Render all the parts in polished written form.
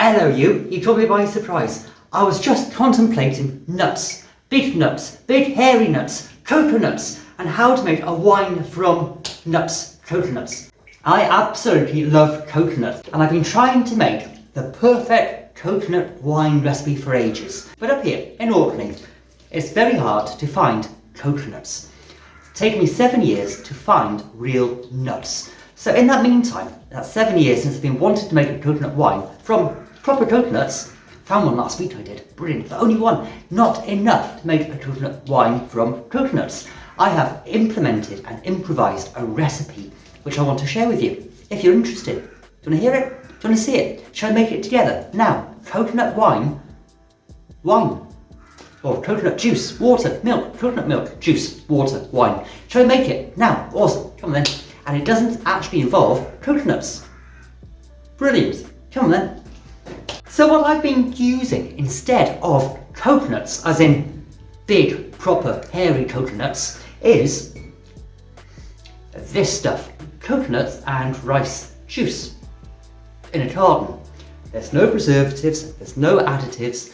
Hello you took me by surprise. I was just contemplating nuts, big hairy nuts, coconuts, and how to make a wine from nuts, coconuts. I absolutely love coconut, and I've been trying to make the perfect coconut wine recipe for ages. But up here in Orkney, it's very hard to find coconuts. It's taken me 7 years to find real nuts. So in that meantime, that's 7 years since I've been wanting to make a coconut wine from proper coconuts. Found one last week I did, brilliant, but only one, not enough to make a coconut wine from coconuts. I have implemented and improvised a recipe which I want to share with you. If you're interested, do you want to hear it? Do you want to see it? Shall I make it together? Now, coconut wine, or coconut juice, water, milk, coconut milk, juice, water, wine. Shall I make it? Now, awesome, come on then. And it doesn't actually involve coconuts. Brilliant, come on then. So what I've been using instead of coconuts, as in big, proper, hairy coconuts, is this stuff, coconut and rice juice in a carton. There's no preservatives, there's no additives,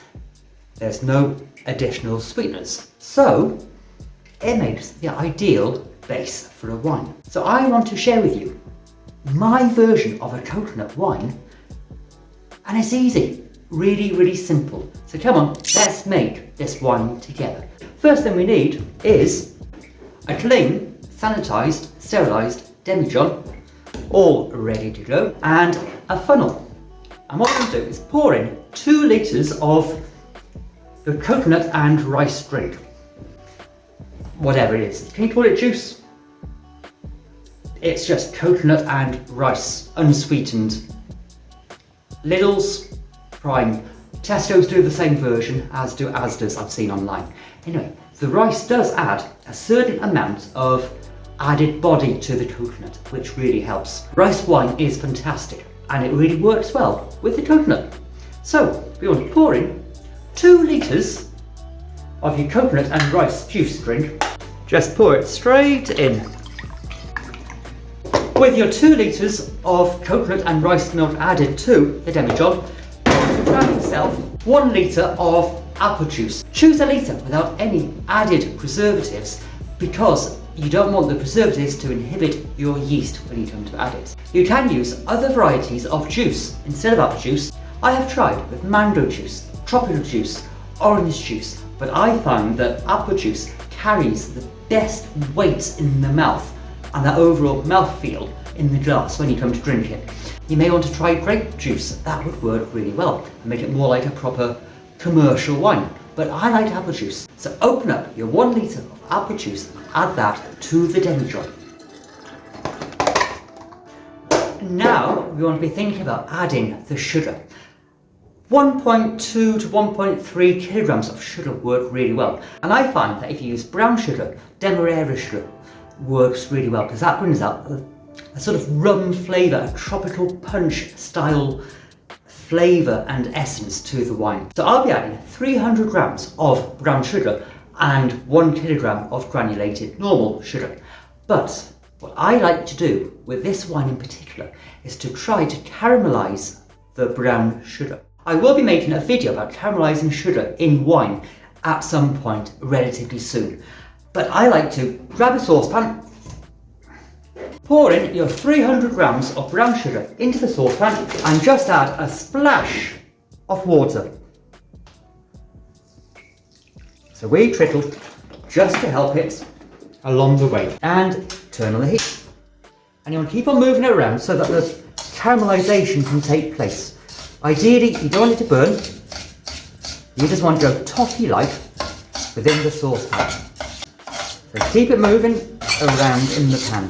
there's no additional sweeteners. So it makes the ideal base for a wine. So I want to share with you my version of a coconut wine, and it's easy, really simple. So come on, let's make this wine together. First thing we need is a clean, sanitized, sterilized demijohn, all ready to go, and a funnel. And what we'll do is pour in 2 litres of the coconut and rice drink. Whatever it is. Can you call it juice? It's just coconut and rice, unsweetened. Lidl's, Prime, Tesco's do the same version, as do Asda's, I've seen online. Anyway, the rice does add a certain amount of added body to the coconut, which really helps. Rice wine is fantastic, and it really works well with the coconut. So, we want to pour in 2 litres of your coconut and rice juice drink. Just pour it straight in. With your 2 litres of coconut and rice milk added to the demijohn, grab yourself 1 litre of apple juice. Choose a litre without any added preservatives, because you don't want the preservatives to inhibit your yeast when you come to add it. You can use other varieties of juice instead of apple juice. I have tried with mango juice, tropical juice, orange juice, but I find that apple juice carries the best weight in the mouth and that overall mouthfeel in the glass when you come to drink it. You may want to try grape juice, that would work really well and make it more like a proper commercial wine. But I like apple juice. So open up your 1 litre of apple juice and add that to the demijohn. Now we want to be thinking about adding the sugar. 1.2 to 1.3 kilograms of sugar work really well. And I find that if you use brown sugar, demerara sugar works really well, because that brings out a sort of rum flavour, a tropical punch style flavour and essence to the wine. So I'll be adding 300 grams of brown sugar and 1 kilogram of granulated normal sugar. But what I like to do with this wine in particular is to try to caramelise the brown sugar. I will be making a video about caramelizing sugar in wine at some point relatively soon. But I like to grab a saucepan, pour in your 300 grams of brown sugar into the saucepan and just add a splash of water. So we trickle just to help it along the way, and turn on the heat. And you want to keep on moving it around so that the caramelization can take place. Ideally, you don't want it to burn, you just want to go toffee-like within the saucepan. So keep it moving around in the pan.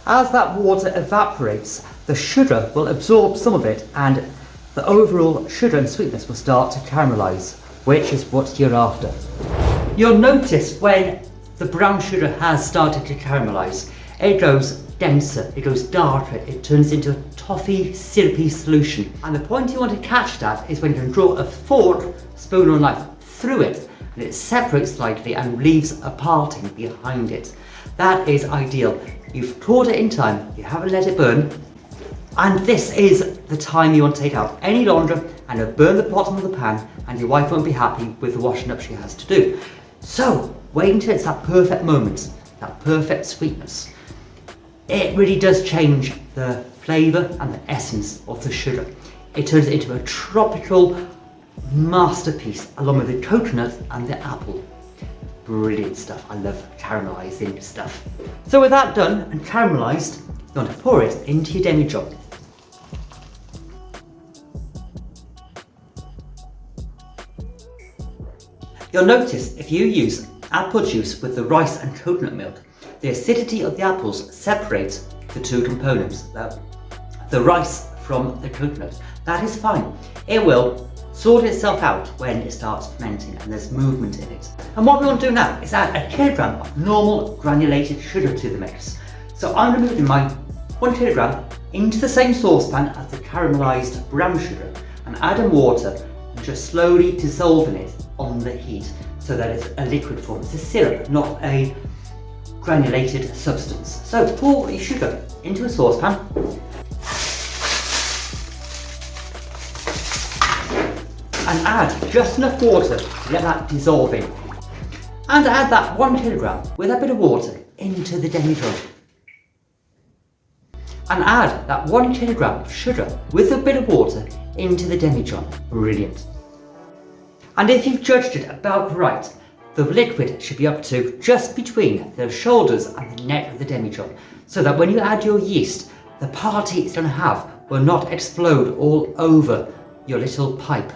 As that water evaporates, the sugar will absorb some of it and the overall sugar and sweetness will start to caramelize, which is what you're after. You'll notice when the brown sugar has started to caramelize, it goes denser, it goes darker, it turns into a toffee syrupy solution. And the point you want to catch that is when you can draw a fork, spoon or knife through it and it separates slightly and leaves a parting behind it. That is ideal. You've caught it in time, you haven't let it burn, And this is the time you want to take out any longer and it'll burn the bottom of the pan, and your wife won't be happy with the washing up she has to do. So wait until it's that perfect moment, that perfect sweetness. It really does change the flavour and the essence of the sugar. It turns it into a tropical masterpiece along with the coconut and the apple. Brilliant stuff. I love caramelizing stuff. So with that done and caramelized, you want to pour it into your demi-job. You'll notice if you use apple juice with the rice and coconut milk, the acidity of the apples separates the two components, the rice from the coconut. That is fine. It will sort itself out when it starts fermenting and there's movement in it. And what we want to do now is add a kilogram of normal granulated sugar to the mix. So I'm removing my 1 kilogram into the same saucepan as the caramelized brown sugar and adding water and just slowly dissolving it on the heat so that it's a liquid form. It's a syrup, not a granulated substance. So pour your sugar into a saucepan and add just enough water to let that dissolve in. And add that 1 kilogram with a bit of water into the demi-job. And add that 1 kilogram of sugar with a bit of water into the demi-job. Brilliant. And if you've judged it about right, the liquid should be up to just between the shoulders and the neck of the demi-job, so that when you add your yeast, the party it's going to have will not explode all over your little pipe.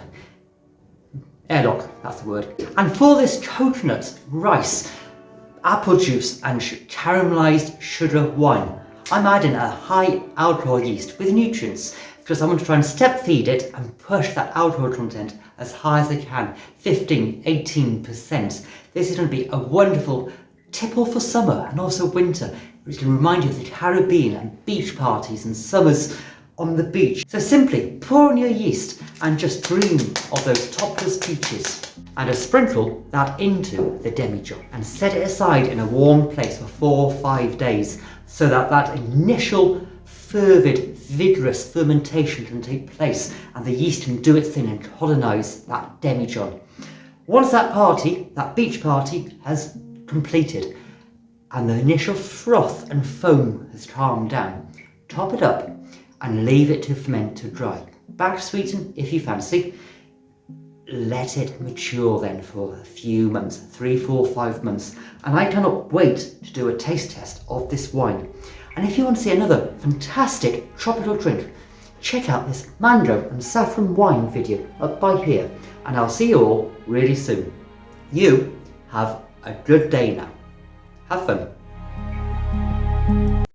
Airlock, that's the word. And for this coconut, rice, apple juice and caramelized sugar wine, I'm adding a high alcohol yeast with nutrients because I want to try and step feed it and push that alcohol content as high as I can, 15-18%. This is going to be a wonderful tipple for summer and also winter. It's going to remind you of the Caribbean and beach parties and summers on the beach. So simply pour in your yeast and just dream of those topless beaches, and sprinkle that into the demi-job and set it aside in a warm place for 4 or 5 days so that that initial fervid, vigorous fermentation can take place and the yeast can do its thing and colonise that demi-job. Once that beach party has completed and the initial froth and foam has calmed down, top it up and leave it to ferment to dry. Back sweeten if you fancy. Let it mature then for a few months, 3, 4, 5 months. And I cannot wait to do a taste test of this wine. And if you want to see another fantastic tropical drink, check out this mango and saffron wine video up by here. And I'll see you all really soon. You have a good day now. Have fun.